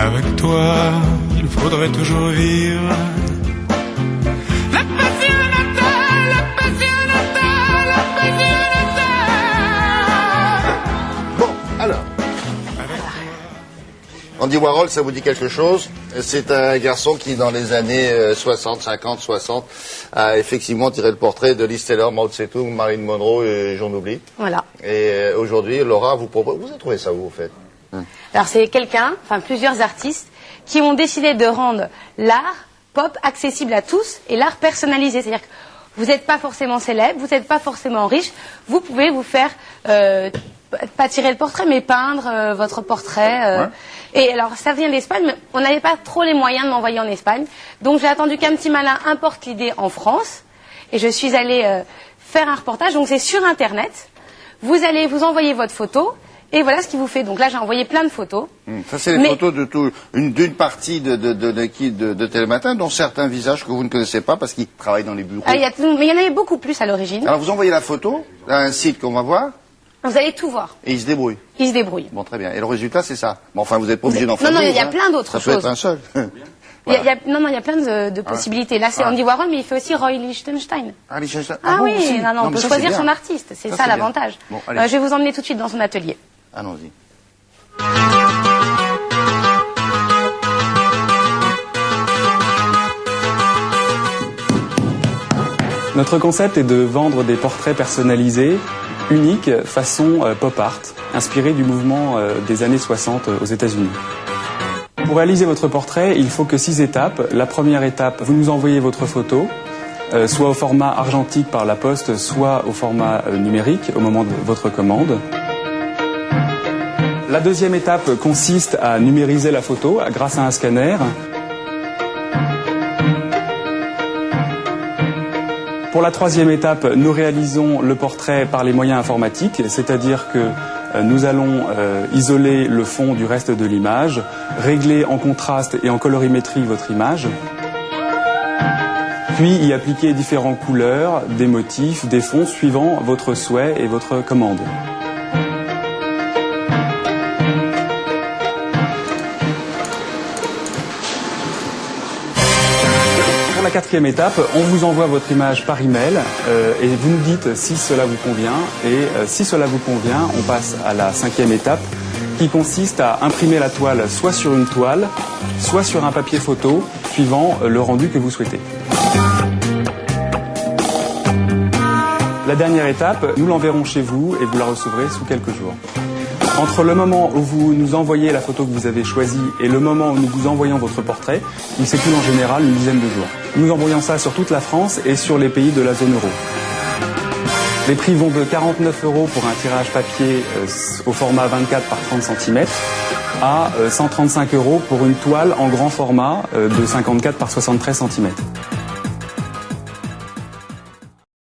Avec toi, il faudrait toujours vivre. La passionata, la passionata, la passionata. Bon, alors. Andy Warhol, ça vous dit quelque chose? C'est un garçon qui, dans les années 60, 50, 60, a effectivement tiré le portrait de Liz Taylor, Mao Tse-tung, Marilyn Monroe et j'en oublie. Voilà. Et aujourd'hui, Laura, vous avez trouvé ça où, en fait? Alors c'est plusieurs artistes qui ont décidé de rendre l'art pop accessible à tous et l'art personnalisé. C'est-à-dire que vous n'êtes pas forcément célèbre, vous n'êtes pas forcément riche, vous pouvez vous faire, pas tirer le portrait, mais peindre votre portrait. Ouais. Et alors ça vient d'Espagne, mais on n'avait pas trop les moyens de m'envoyer en Espagne. Donc j'ai attendu qu'un petit malin importe l'idée en France et je suis allée faire un reportage. Donc c'est sur Internet, vous allez vous envoyer votre photo. Et voilà ce qu'il vous fait. Donc là, j'ai envoyé plein de photos. Ça, c'est les photos d'une partie de l'équipe de Télématin, dont certains visages que vous ne connaissez pas parce qu'ils travaillent dans les bureaux. Mais il y en avait beaucoup plus à l'origine. Alors, vous envoyez la photo à un site qu'on va voir. Vous allez tout voir. Et ils se débrouillent. Ils se débrouillent. Bon, très bien. Et le résultat, c'est ça. Bon, enfin, vous n'êtes pas obligé d'en faire Non, deux, il y a plein d'autres choses. Ça peut être un seul. Voilà. Il y a plein de possibilités. Là, c'est Andy Warhol, mais il fait aussi Roy Lichtenstein. Ah, Lichtenstein. Ah bon, oui, aussi. on peut choisir son artiste. C'est ça l'avantage. Bon, allez. Je vais vous emmener tout de suite dans son atelier. Allons-y. Notre concept est de vendre des portraits personnalisés, uniques, façon pop art, inspirés du mouvement des années 60 aux États-Unis. Pour réaliser votre portrait, il faut que 6 étapes. La première étape, vous nous envoyez votre photo, soit au format argentique par la poste, soit au format numérique au moment de votre commande. La deuxième étape consiste à numériser la photo grâce à un scanner. Pour la troisième étape, nous réalisons le portrait par les moyens informatiques, c'est-à-dire que nous allons isoler le fond du reste de l'image, régler en contraste et en colorimétrie votre image, puis y appliquer différentes couleurs, des motifs, des fonds suivant votre souhait et votre commande. Pour la quatrième étape, on vous envoie votre image par email et vous nous dites si cela vous convient. Et si cela vous convient, on passe à la cinquième étape qui consiste à imprimer la toile soit sur une toile, soit sur un papier photo, suivant le rendu que vous souhaitez. La dernière étape, nous l'enverrons chez vous et vous la recevrez sous quelques jours. Entre le moment où vous nous envoyez la photo que vous avez choisie et le moment où nous vous envoyons votre portrait, il s'écoule en général une dizaine de jours. Nous envoyons ça sur toute la France et sur les pays de la zone euro. Les prix vont de 49 € pour un tirage papier au format 24 par 30 cm à 135 € pour une toile en grand format de 54 par 73 cm.